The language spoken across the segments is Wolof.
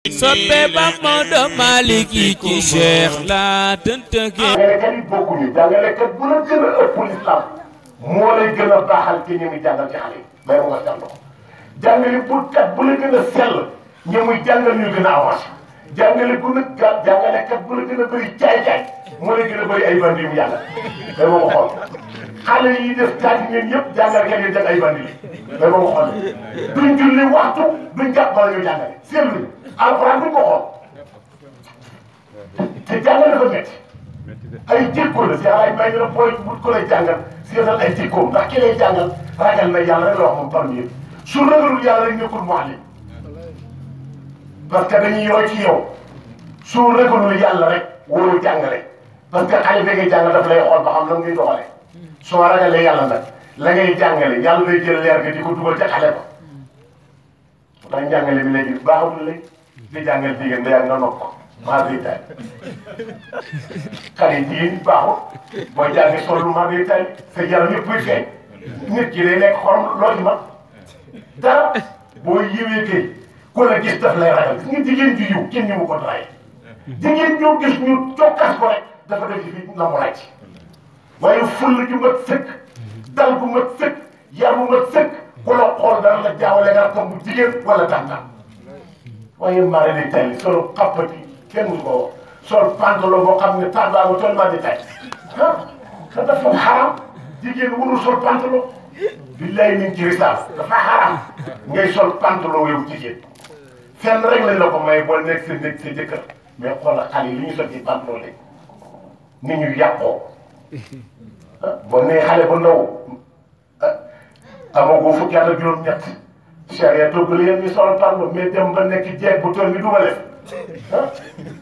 soppe ba Maodo Malick yi ci Cheikh la tëntëgee. jàngalekat yi bokkuñu jàngalekat bu la gën a ëpp l'islam moo lay gën a baaxal ci ñi muy jàngal ci xale yi bay mu nga seetlu ko jàngale bu la gën a sell ñi muy jàngal ñu gën a avancé jàngalekat bu la gën a bëri caay-caay moo lay gën a bëri ay bandi yu mu yàlla bay ma ko xool xale yi def taati ngeen yëpp jàngalekat yi def ay bandi li bay ma ko xool duñ julli waxtu duñ jàpp bala ñu jàngale seetlu alxuraan duñ ko xool te jàngale dafa métti ay jikko la si ay may ñu ne booy bu ko lay jàngal seetal ay jikkoom ndax ki lay jàngal ragal na yàlla rek la wax moom parmi yëpp su ragalul yàlla rek nekkul muallim parce que dañuy roy ci yow su ragalul yàlla rek warul jàngale parce que xale bi ngay jàngal daf lay xool ba xam lan ngay doxalee soo ragalee yàlla nag la ngay jàngale yàlla day jël leer gi di ko dugal ca xale ba ndax njàngale bi léegi baaxul léegi di jàngal jigéen da yàgg nga nopp ko maa ngi tay xale yi jigéen ñi baaxul booy jàngi sol lu maa ngi tay sa yaram yëpp buy feeñ nit ki day nekk xorom loo ci mag dara boo yiwee kay ku la gis daf lay ragal gis nga jigéen ju yiw kenn ñëwu ko daraay jigéen ñoo gis ñu cokkas ko rek dafa def ci fi la mu laaj waaye full ju mat sëkk dal bu mat sëkk yar bu mat sëkk ku la xool dana la jaawale nga xam bu jigéen wala tàntam waaye mari di tay solo xappati kenn du ko wax sol pantalon boo xam ne tàndaa ba tellement di tay ah dafa xaram jigéen warul sol pantalon billahi ni ci risaal dafa xaram ngay sol pantalon yow jigéen fenn rek lañ la ko may boo nekk sa nekk sa jëkkër mais xoolal xale yi li ñu sol ci pantalon léegi ni ñu yàqoo boo nee xale bu ndaw amagoo fukki at ak juróom-ñett charia togg la yéen ñu sol pantalon mais dem ba nekk jeeg bu toll ni du ma def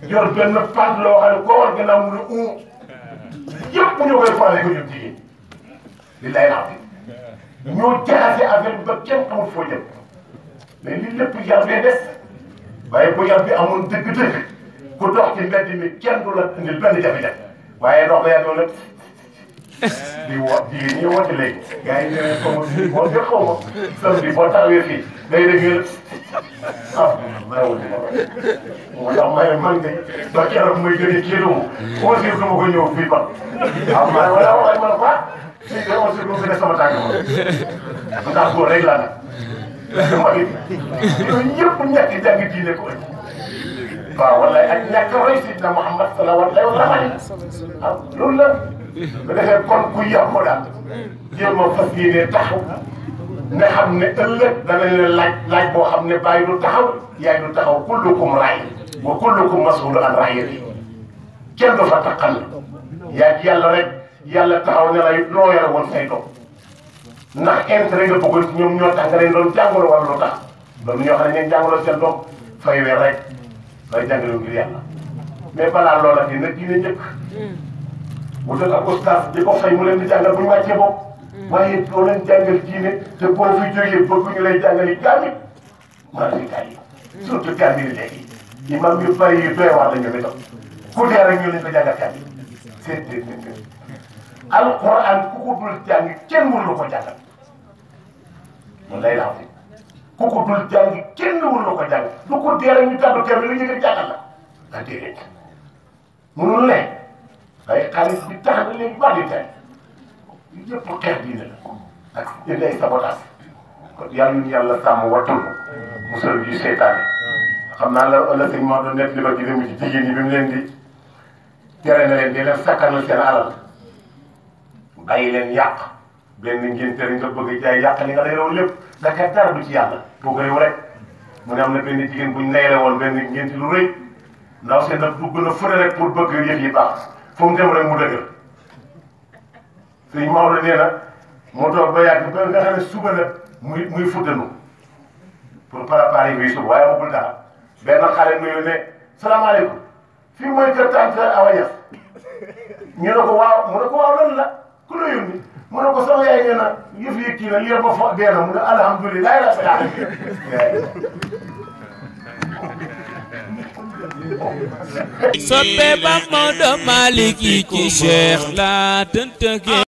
yor benn pantalon loo xam ne koo war gannaaw mu ne yëpp ñu koy faale ko ñun jigéen li lay xam ñoo jaxase affaire bi ba kenn xamul foo jëm mais li lépp yar bee des waaye bu yar bi amoon dëgg-dëgg ku dox ci mbedd mi kenn du la indil benn jafe-jafe waaye dox la yàlla la di wo jigéen ñi woote léegi gars yi ñëwee xaw ma boo jël xaw ma samedi boo taxawee fii day dégg maa ngi moo tax man de ba keroog muy jógee kii dugg aussi dama ko ñëw fii ba waaw maa wala waaye man quoi fii de aussi du fi ne sama tànk ma ndax góor rek laa nag dama it yooyu yëpp ñàkk jàng diine ko waaw wallaay ak ñàkk roy sidna Muhammad sallallahu alayhi wa sallam waaw loolu la bu defee kon ku yàq ko daal jéem a fas yéene taxaw nga xam ne ëllëg danañ la laaj boo xam ne bàyyi du taxaw yaay du taxaw kullukum raay wa kullukum mas'ulun an ra'iyyati kenn du fa taqal yaa yàlla rek yàlla taxaw ne lay loo yore woon say doom ndax intérêt nga bëggoon ñoom ñoo tax nga leen doon jàngalo wala lu tax loolu ñoo xam ne ngeen jàngaloo seen doom fay weer rek lay jàngale ngir yàlla mais balaa loola di nag dina njëkk wutal ak ustaas di ko fay mu leen di jàngal bu ñu wàccee bopp waaye doo leen jàngal diine te boo fi jógee bëgg ñu lay jàngal yi kaamil maa ngi kaay surtout kaamil léegi imam yu bëri yu doy waar la ñu itam ku dee rek ñu leen ko jàngal kaamil c'est alquran ku ko dul jàng kenn mënu ko jàngal loolu lay laaj ku ko dul jàng kenn mënu ko jàng du ko dee rek ñu tàggu kaamil lu ñu ko jàngal la ah déedéet mënul ne ay xaalis bi tax na léegi baax di tey yëpp xeex diine la ak indi ay sabotage kon yàlla ñu yàlla sàmm wattul musal yu seytaane xam naa la sëñ Maodo nekk li ba ci dem ci jigéen ñi bi mu leen di tere na leen di leen sakkanal seen alal bàyyi leen yàq benn ngénte rek nga bëgg jaay yàq li nga lay rew lépp daka dara du ci yàlla boo réew rek mu ne am na benn jigéen buñ nayle woon benn ngénte lu rëy ndaw seen nag dugg na fële rek pour bëgg yëf yi baax fu mu dem rek mu dëgër sëñ Maodo nee na mu toog ba yàgg ba nga xam ne suba nag muy fuddanu pour préparer bi suba waaye amagul dara benn xale nuyu ne salaamaaleykum fii mooy kër tante Awa Niass ñu ne ko waaw mu ne ko waaw lan la ku la yónni mu ne ko sama yaay nee na yëf yi kii na lii ba fo dee na mu ne alhamdulilah rabbil alamin soppe ba Maodo Malick yi ci Cheikh la tëntëgee.